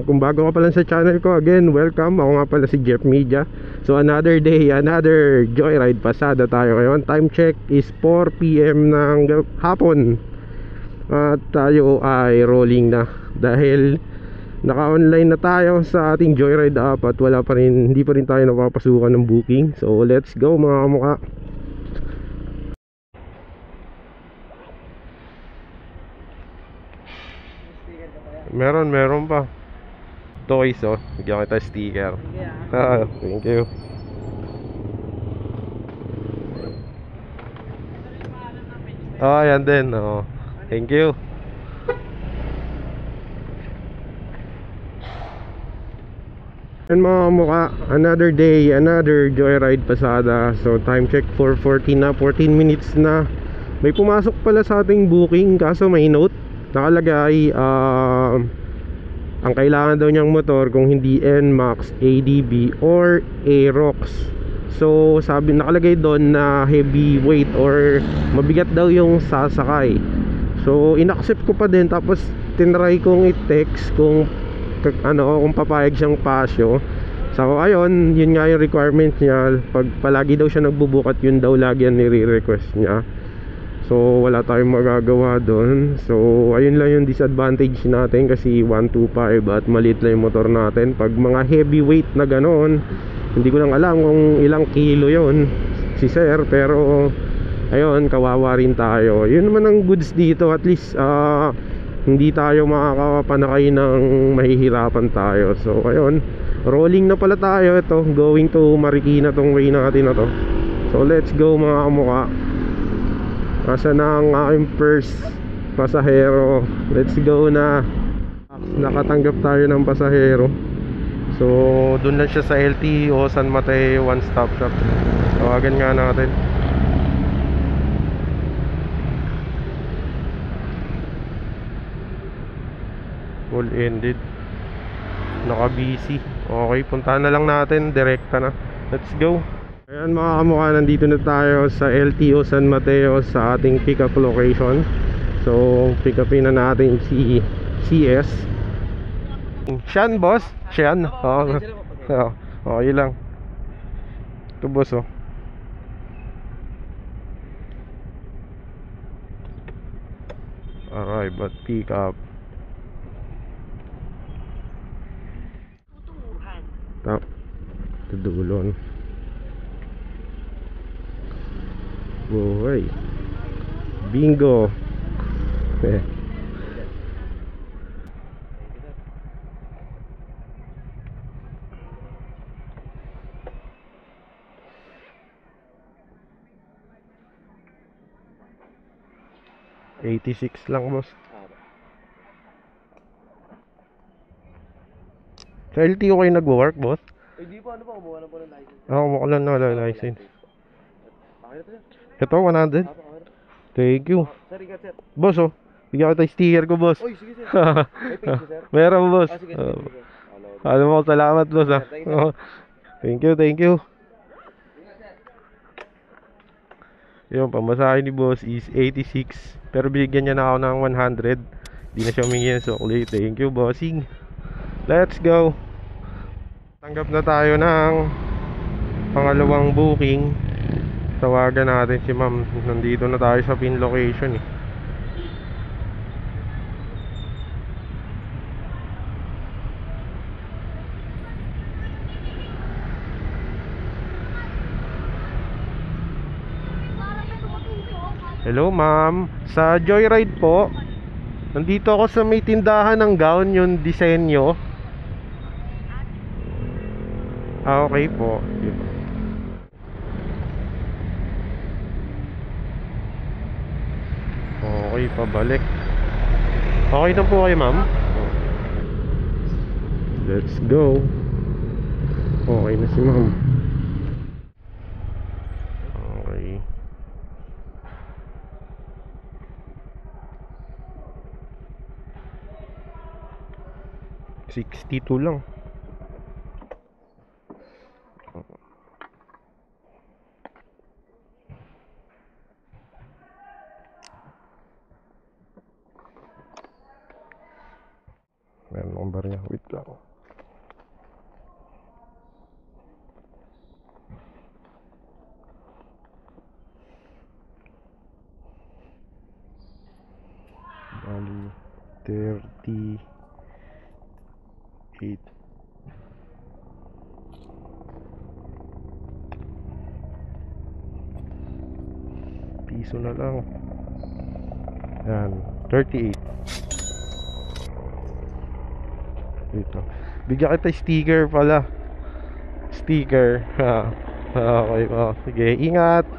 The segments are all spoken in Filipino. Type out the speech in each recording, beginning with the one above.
kung bago ka pa lang sa channel ko, again, welcome. Ako nga pala si Jeff Media. So another day, another joyride. Pasada tayo ngayon. Time check is 4 PM ng hapon. At tayo ay rolling na dahil naka-online na tayo sa ating joyride app at wala pa rin, hindi pa rin tayo napapasukan ng booking. So let's go mga kamukha. Meron pa. Toys, oh. Bigyan kita sticker. Thank you. Yan din, oh. Thank you. And mga mukha, another day, another joyride pasada. So time check 4:14 na, 14 minutes na. May pumasok pala sa ating booking, kaso may note nakalagay, ang kailangan daw niyang motor kung hindi NMAX, ADB or Aerox. So sabi, nakalagay doon na heavyweight or mabigat daw yung sasakay. So inaccept ko pa din, tapos tinry kong i-text kung kung papayag siyang pasyo. So ayun, yun nga yung requirement niya. Pag palagi daw siya nagbubukat, yun daw lagi ang nire-request niya. So wala tayong magagawa doon. So ayun lang yung disadvantage natin, kasi 125 at maliit lang yung motor natin. Pag mga heavyweight na ganoon, hindi ko lang alam kung ilang kilo yon si sir, pero ayun, kawawa rin tayo. Yun naman ang goods dito, at least hindi tayo makakapanakay ng mahihirapan tayo. So ayun, rolling na pala tayo. Ito, going to Marikina tong way natin na to. So let's go mga kamukha. Asa na ang aking first pasahero. Let's go na. Nakatanggap tayo ng pasahero. So dun lang siya sa LTO San Mateo one stop shop. Tawagan nga natin. Full ended, naka busy. Okay, puntahan na lang natin, direkta na. Let's go. Ayan mga kamukha, nandito na tayo sa LTO San Mateo sa ating pick up location. So pick upin na natin si CS. Sian boss? Sian? Okay lang. Ito boss, oh. Arrive at pick up. Tap, tudulon. Buhay. Bingo. 86 lang boss. Sa LTO kayo nagwo-work boss? Hindi po, ano po, kumuha na po ng license. Kumuha lang na license. Ito 100. Thank you. Sir, ingat sir. Boss, oh, bigyan kita sticker ko boss. Oy, sige sir. May page sir? Meron boss. Sige. Alam mo, salamat boss ah. Thank you. Yung pamasahe ni boss is 86, pero binigyan niya na ako ng 100. Di na siya humingi ng sukli. Thank you bossing. Let's go. Tanggap na tayo ng pangalawang booking. Tawagan natin si ma'am. Nandito na tayo sa pin location eh. Hello ma'am, sa Joyride po. Nandito ako sa may tindahan ng gown, yung disenyo. Okay po. Okay, pabalik. Okay na po kayo ma'am. Let's go. Okay na si ma'am. Okay. 62 lang. Meron akong barya. Wait lang. 38 piso na lang. Yan, 38. Ito. Bigyan kita sticker pala. Sticker. Ha. Okay po. Sige, ingat.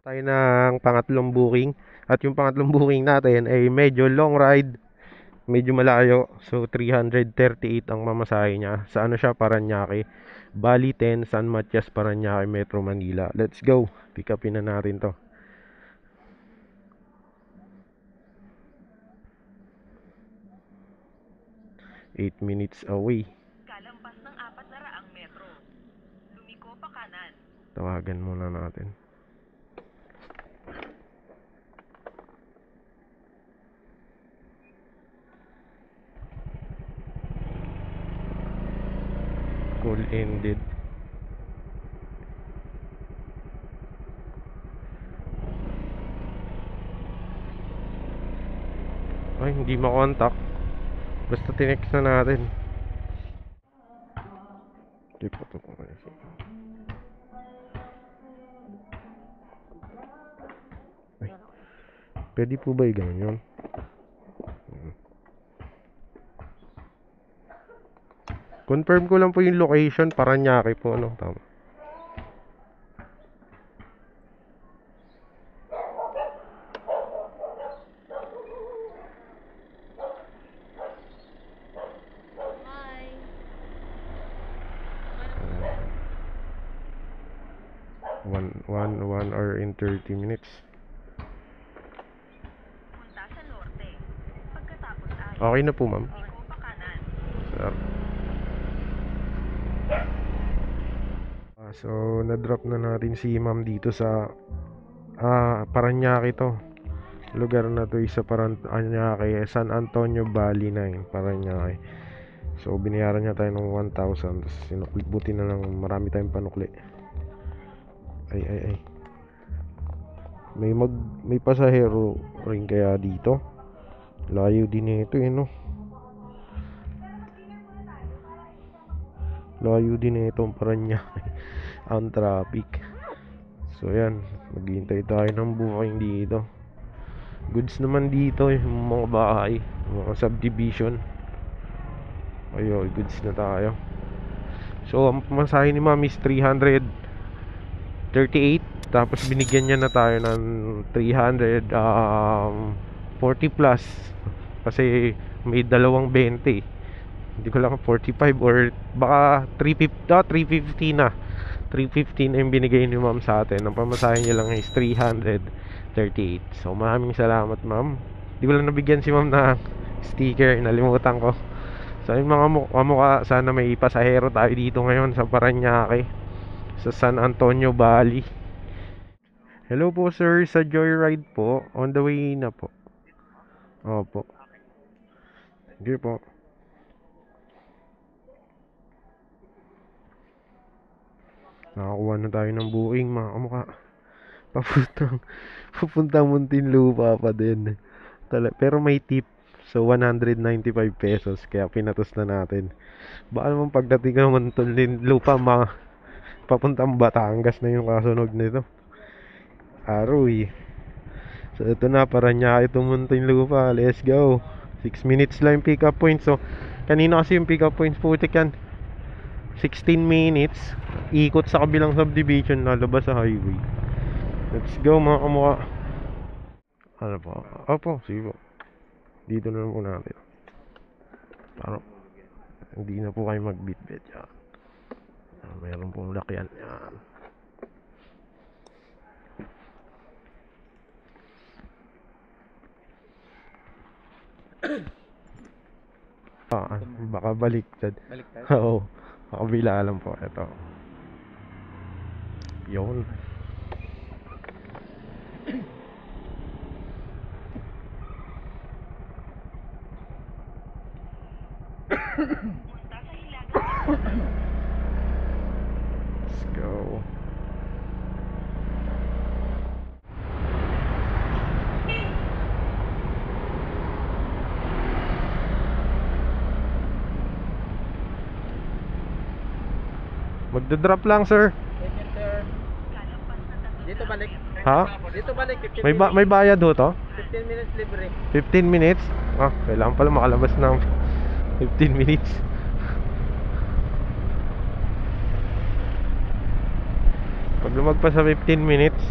Tayo ng pangatlong booking. At yung pangatlong booking natin ay medyo long ride. Medyo malayo. So 338 ang mamasahe niya. Sa ano siya? Paranaque. Bali 10, San Matias, Paranaque, Metro Manila. Let's go. Pick upin na natin to. Eight minutes away. Kalampas ng 400 metro. Lumiko pa kanan. Tawagan muna natin. Call ended. Ay, hindi makontak. Basta tinext na natin. Hindi po ito po kasi. Ay, pwede po ba i-gano'n yun? Confirm ko lang po yung location. Paranaque po, ano? Tama. One hour and 30 minutes. Punta sa norte. Pagkatapos ay Okay na po, ma'am. Lumiko pa kanan. Sir. So, na-drop na natin si ma'am dito sa Paranaque to. Lugar na to isa Paranaque, San Antonio Valley na yun, Paranaque. So, binayaran niya tayo ng 1,000. Tapos, buti na lang marami tayong panukli. Ay. May pasahero rin kaya dito. Layo din ito, no? Layo din ito ang Paranaque. Ang traffic. So yan, maghihintay tayo ng booking dito. Goods naman dito yung mga bahay, mga subdivision. Ayo, goods na tayo. So ang pamasahe ni ma'am is 338. Tapos binigyan niya na tayo ng 340 plus. Kasi may dalawang 20. Hindi ko lang 45 or baka 350 na. 315 yung binigay ni ma'am sa atin. Ang pamasahe niya lang is 338. So maraming salamat, ma'am. Hindi ko lang nabigyan si ma'am na sticker. Nalimutan ko. So yung mga kamukha, sana may pasahero tayo dito ngayon sa Paranaque, sa San Antonio Valley. Hello po sir, sa Joyride po. On the way na po. Opo. Sige po. Nakakuha na tayo ng booking, mga kamukha. Papuntang Muntinlupa pa din. Pero may tip. So 195 pesos. Kaya pinatos na natin. Baka naman pagdating ng Muntinlupa, papuntang Batangas na yung kasunod nito. Aroy. So ito na, Paranaque to Muntinlupa. Let's go. 6 minutes lang yung pick up point. So kanina kasi yung pick up points, putik yan, 16 minutes. Ikot sa kabilang subdivision, lalabas sa highway. Let's go mga kamukha. Ano po? Opo, sige po. Dito na lang po natin. Para hindi na po kayo magbitbit yan. Mayroon pong lakyan yan. Baka baliktad. Baliktad? Oo. Kabila lang po. Ito. Yun. Punta sa Hilagang Let's go. Magdodrop lang, sir. Second, sir. Dito balik. Ha? Dito balik. 15 May bayad ho to? 15 minutes libre. 15 minutes? Ah, kailangan pala makalabas ng 15 minutes. Pag lumagpas sa 15 minutes,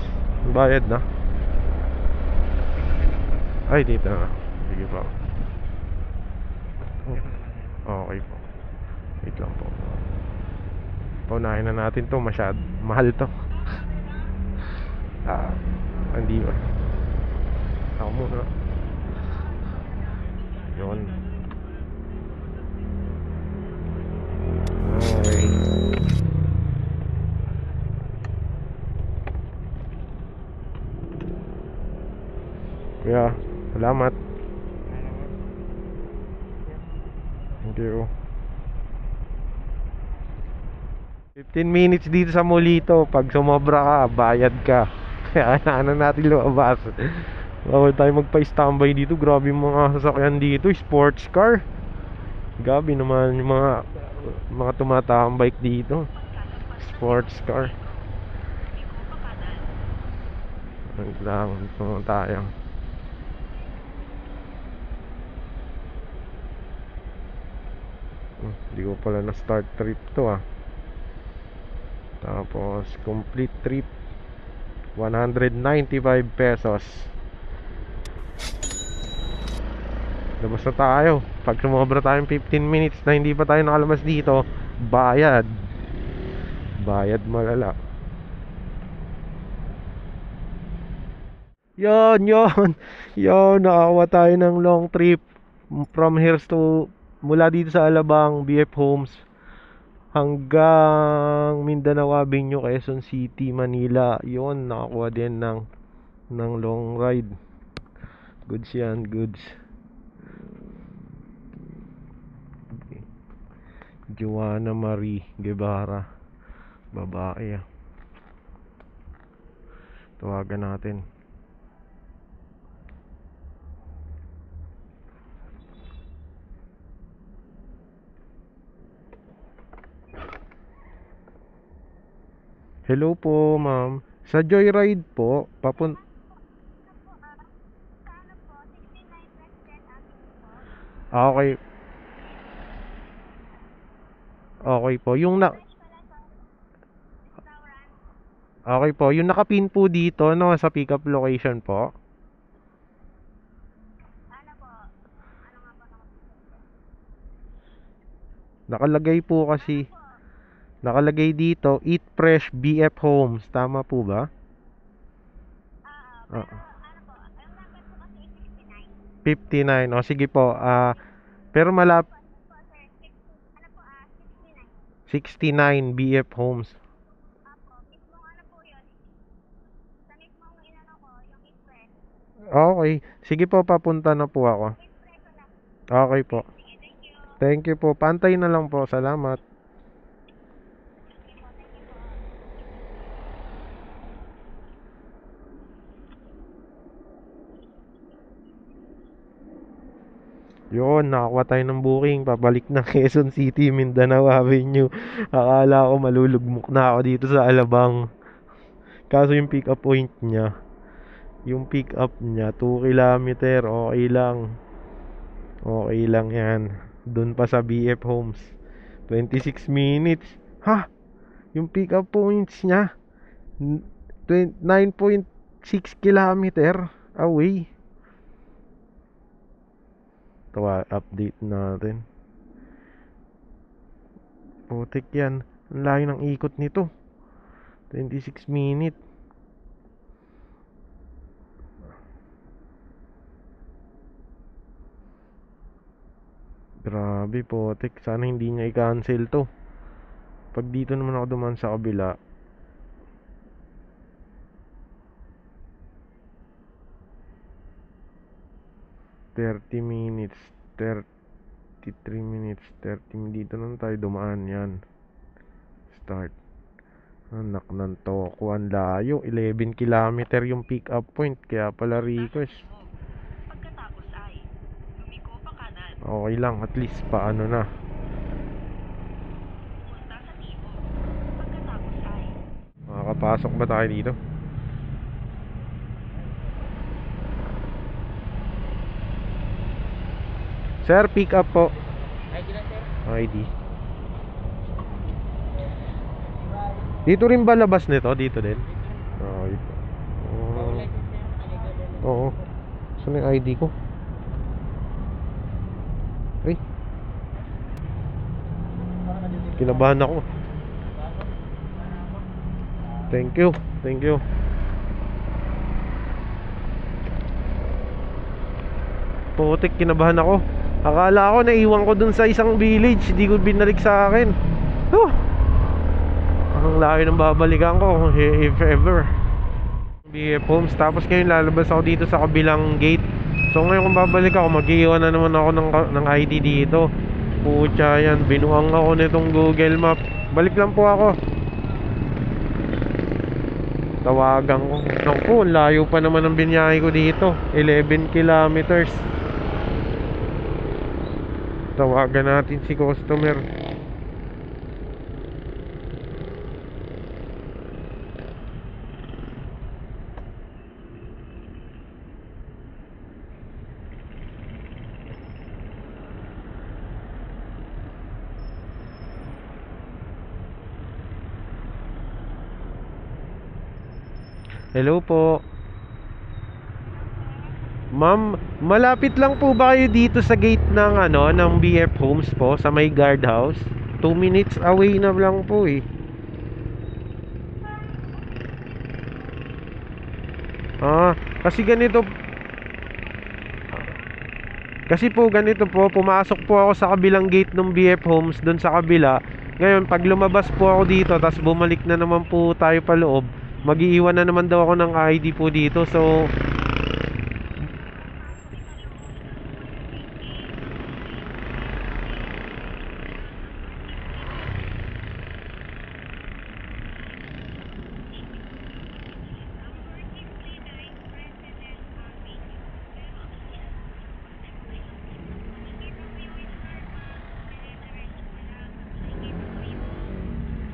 bayad na. Ay, dito na. Sige po. Okay po. Wait lang po. Paunahin na natin to. Mahal to. Hindi ba? Ako muna. Yun. Okay. Kuya, salamat. Thank you. 15 minutes dito sa Molito. Pag sumobra ka, bayad ka. Kaya kailangan natin lumabas. Bawal tayo magpa-standby dito. Grabe yung mga sasakyan dito. Sports car. Grabe naman yung mga tumatambike dito. Sports car. Wait lang. Ito tayo. Hindi ko pala na-start trip to ah. Tapos complete trip 195 pesos. Labas na tayo. Pag sumobra tayong 15 minutes na hindi pa tayo nakalabas dito, bayad. Bayad malala. Yon. Nakakuha tayo ng long trip from here to mula dito sa Alabang, BF Homes hanggang Mindanao Avenue, Quezon City, Manila. Yon, nakakuha din ng long ride. Goods yan, goods. Okay. Joanna Marie Guevara, babae. Tawagan natin. Hello po, ma'am. Sa Joyride po, okay. Okay po. Okay po. Yung nakapin po dito, no, sa pick-up location po. Nakalagay dito, Eat Fresh BF Homes. Tama po ba? 59. O sige po. Pero 69 BF Homes. Okay. Sige po, papunta na po ako. Okay po. Thank you po. Pantay na lang po. Salamat. Yun, nakakuha tayo ng booking. Pabalik na Quezon City, Mindanao Avenue. Akala ko malulugmok na ako dito sa Alabang. Kaso yung pick up point niya, 2 kilometer. Okay lang. Okay lang yan. Doon pa sa BF Homes 26 minutes. Ha? Yung pick up points niya 9.6 kilometer away. Tawa, update natin. Putik yan. Ang layo ng ikot nito. 26 minutes. Grabe, putik. Sana hindi niya i-cancel to. Pag dito naman ako duman sa kabila, minutes, 33 minutes, 30 dito naman tayo dumaan yan. Start. Anak ng toko, ang layo. 11 kilometer yung pick up point. Kaya pala request. Pagkatapos ay lumiko pa kanan. Okay lang, at least paano na. Punta sa timog. Papasok ba tayo dito? Sir, pick up po. ID lang, sir. ID. Dito rin ba labas nito? Dito din? Okay po. Oo. Saan yung ID ko? Ay. Kinabahan ako. Thank you. Thank you. Putik, kinabahan ako. Akala ko naiwan ko dun sa isang village. Hindi ko binalik sa akin. Ang layo ng babalikan ko if ever. BF Homes. Tapos ngayon lalabas ako dito sa kabilang gate. So ngayon kung babalik ako, mag-iwan na naman ako ng ID dito. Pucha yan, binuang ako nitong Google Map. Balik lang po ako. Tawagan ko. Naku, layo pa naman ang binyahe ko dito. 11 kilometers. Tawagan natin si customer. Hello po. Ma'am, malapit lang po ba kayo dito sa gate ng ng BF Homes po sa may guardhouse? 2 minutes away na lang po eh. Kasi ganito. Kasi po ganito po, pumasok po ako sa kabilang gate ng BF Homes doon sa kabila. Ngayon, pag lumabas po ako dito, tapos bumalik na naman po tayo pa loob, mag-iiwan na naman daw ako ng ID po dito. So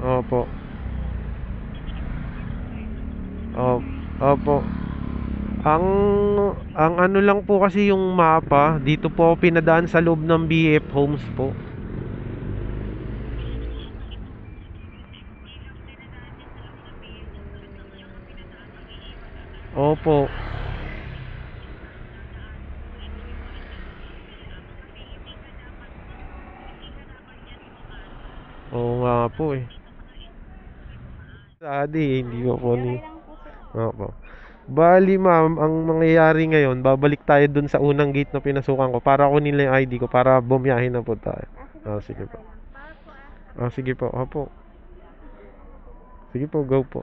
Opo. Opo. Ang ano lang po kasi yung mapa, dito po ako pinadaan sa loob ng BF Homes po. Opo. Oo nga po eh. Sadi, hindi ko po ni. Opo. Bali ma'am, ang mangyayari ngayon, babalik tayo dun sa unang gate na pinasukan ko para kunin lang yung ID ko para bumiyahin na po tayo. Sige po. Sige po. Opo. Sige po, go po.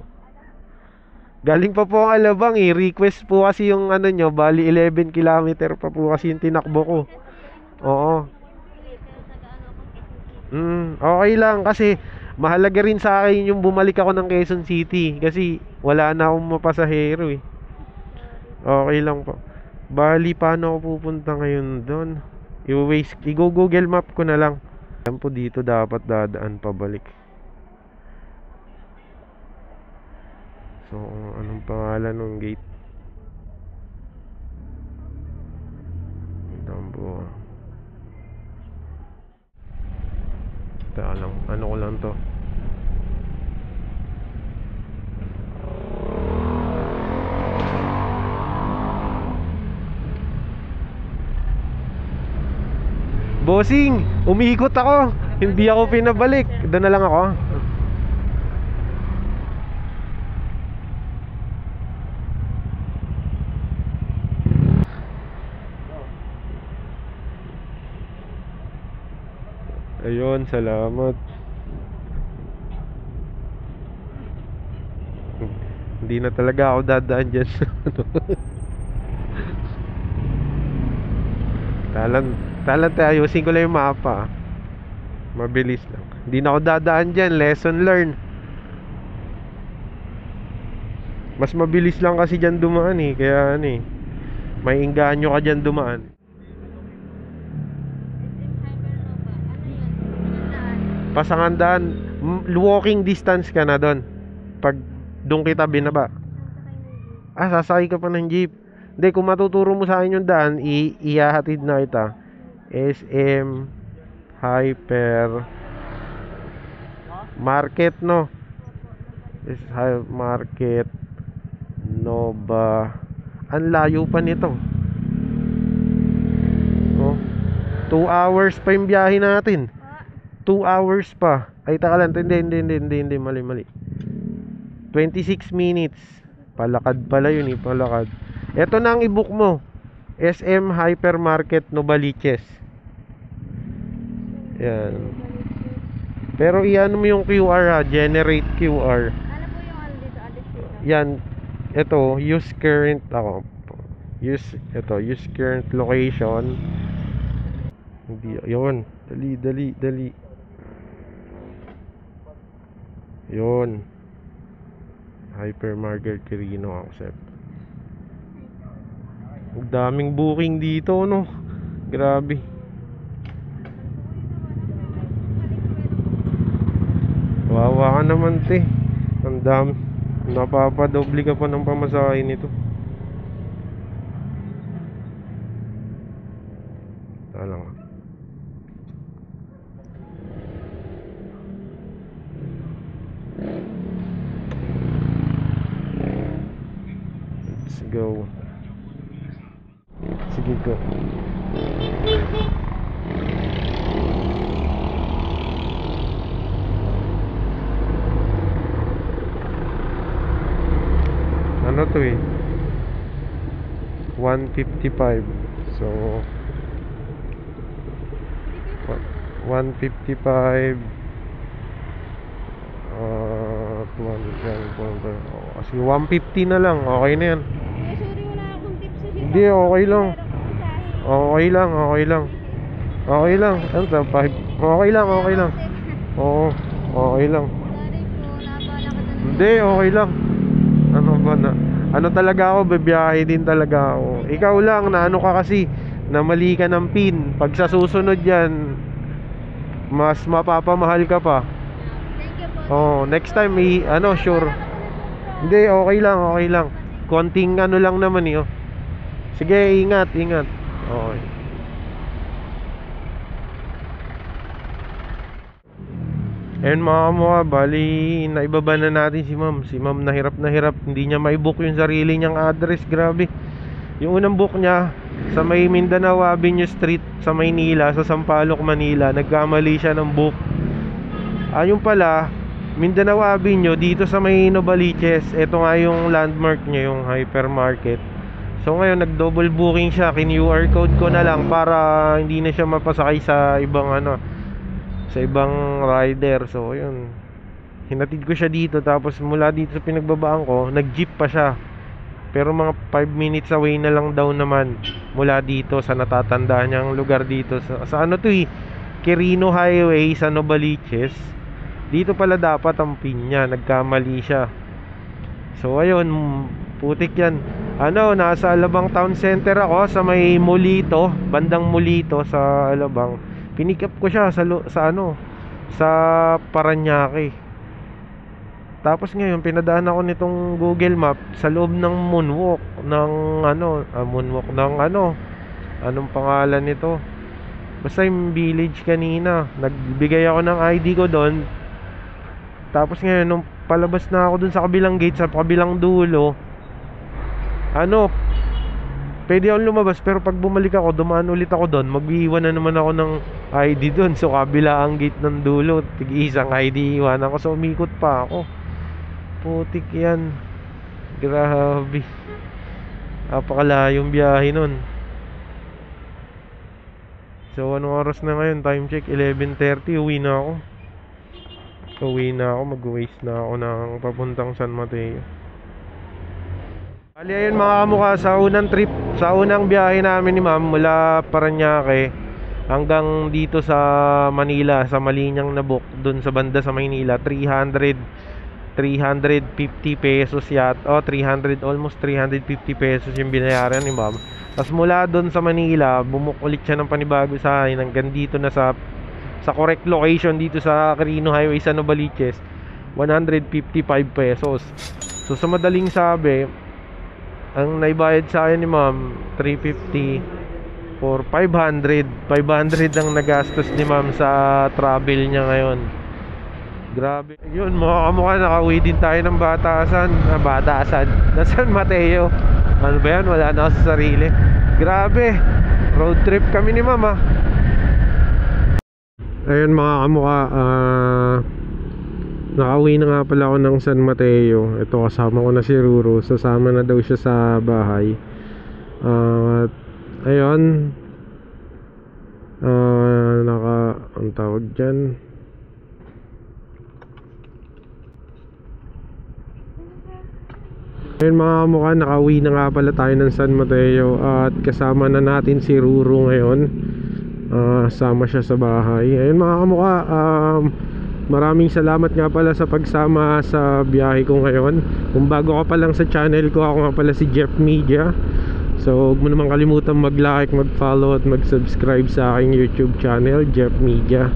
Galing pa po ang Alabang eh. Request po kasi yung nyo, bali 11 kilometer pa po kasi yung tinakbo ko. Oo. Okay lang kasi mahalaga rin sa akin yung bumalik ako ng Quezon City kasi wala na akong mapasahero eh. Okay lang po. Bali, paano ako pupunta ngayon doon? I-Google Map ko na lang. Ayan po, dito dapat dadaan pabalik. So, anong pangalan ng gate? Tambo. Teka lang, ano ko lang to. Bossing, umiikot ako. Hindi ako pinabalik. Doon na lang ako. Ayun, salamat. Hindi na talaga ako dadaan dyan. Talent ayusin ko lang yung mapa. Mabilis lang. Hindi na ako dadaan dyan. Lesson learned. Mas mabilis lang kasi dyan dumaan eh. Kaya may inganyo ka dyan dumaan. Pasangandaan. Walking distance ka na doon. Pag Doon kita binaba. Sasakay ka pa ng jeep. Hindi, kung matuturo mo sa akin yung daan, ihahatid na kita. SM Hyper Market, no? Market Nova. Ang layo pa nito. Oh, 2 hours pa yung biyahe natin. 2 hours pa. Ay, taka lang. Hindi. Mali. 26 minutes. Palakad pala yun eh. Palakad. Ito na ang i-book mo. SM Hypermarket Novaliches. Yan. Pero iyan mo yung QR ha. Generate QR. Ano po yung ano dito? Address dito? Yan. Ito. Use current. Use current location. Hindi. Yun. Dali. Yun. Hypermarket Quirino accept. Ang daming booking dito, no? Grabe. Wawa ka naman, te. Ang dami. Napapadoble ka pa ng pamasahe nito. Lang. Let's go. Sige, go. Ano to eh? 155. So 155 kasi 150 na lang. Okay na yan. Sorry, wala akong tips sa sisa. Hindi, okay lang. Okay lang. Ano to? Okay lang. Oo, okay lang. Sorry po, nabala ka na. Hindi, okay lang. Ano ba na? Ano talaga ako, bibiyahe din talaga ako. Ikaw lang, na ano ka kasi, na mali ka ng pin. Pag sa susunod yan, mas mapapamahal ka pa. Thank you po. Oh, next time, sure. Hindi, okay lang. Konting ano lang naman eh. Oh. Sige, ingat. Okay. Ayun mga kamukha, bali naibaba na natin si ma'am. Si ma'am na hirap. Hindi niya mai-book yung sarili niyang address. Grabe. Yung unang book niya sa may Mindanao Avenue Street sa Maynila, sa Sampaloc, Manila. Nagkamali siya ng book. Yung pala, Mindanao Avenue dito sa may Novaliches. Ito nga yung landmark niya, yung hypermarket. So ngayon nag-double booking siya. Kin-QR code ko na lang para hindi na siya mapasakay sa ibang sa ibang rider. So yun, hinatid ko siya dito. Tapos mula dito sa pinagbabaan ko, nag-jeep pa siya. Pero mga 5 minutes away na lang daw naman mula dito sa natatandaan niyang lugar dito. Sa ano to eh, Quirino Highway sa Novaliches. Dito pala dapat ang pin niya. Nagkamali siya. So ayun, putik yan. Nasa Alabang Town Center ako sa may Molito, bandang Molito sa Alabang. Pinick up ko siya sa Paranaque. Tapos ngayon pinadaan ako nitong Google Map sa loob ng moonwalk ng anong pangalan nito? Basta yung village kanina. Nagbigay ako ng ID ko doon. Tapos ngayon nung palabas na ako doon sa kabilang gate, sa kabilang dulo, pwede akong lumabas, pero pag bumalik ako, dumaan ulit ako doon, mag-iwan na naman ako ng ID doon. So kabila ang gate ng dulo, tig-isang ID iwanan ko. So umikot pa ako. Putik yan. Grabe. Napakalayong biyahe nun. So anong oras na ngayon? Time check 11:30. Uwi na ako. Mag-waste na ako ng papuntang San Mateo. Bali ayun mga kamukha, sa unang biyahe namin ni ma'am mula Paranaque hanggang dito sa Manila, sa Malinyang na book dun sa banda sa Maynila, 350 pesos almost 350 pesos yung binayaran ni ma'am. Tapos mula dun sa Manila, bumuk ulit siya ng panibago sa akin hanggang dito na sa correct location dito sa Quirino Highway sa Novaliches, 155 pesos. So sa madaling sabi, ang naibayad sa akin ni ma'am 350 for 500 ang nagastos ni ma'am sa travel niya ngayon. Grabe. Yun, mga kamukha, nakauwi din tayo ng Batasan. Na San Mateo. Ano ba yan? Wala na ako sa sarili. Grabe. Road trip kami ni mama. Ayun mga kamukha, nakauwi na nga pala ako ng San Mateo. Ito, kasama ko na si Ruro. Sasama na daw siya sa bahay. Ayun, ang tawag dyan, ayun mga kamukha, nakauwi na nga pala tayo ng San Mateo. At kasama na natin si Ruro ngayon. Sama siya sa bahay. Ayun mga kamukha, maraming salamat nga pala sa pagsama sa biyahe ko ngayon. Kung bago ka pa lang sa channel ko, ako nga pala si Jeff Media. So huwag mo naman kalimutan mag-like, mag-follow at mag-subscribe sa aking YouTube channel, Jeff Media.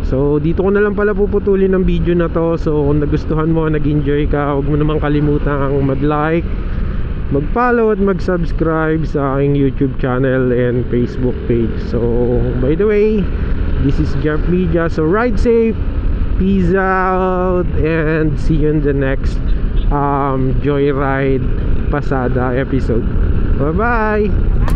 So dito ko na lang pala puputulin ng video na to. So kung nagustuhan mo, nag-enjoy ka, huwag mo naman kalimutan mag-like, mag-follow at mag-subscribe sa aking YouTube channel and Facebook page. So by the way, this is Jeff Media. So ride safe, peace out, and see you in the next Joyride Pasada episode. Bye bye.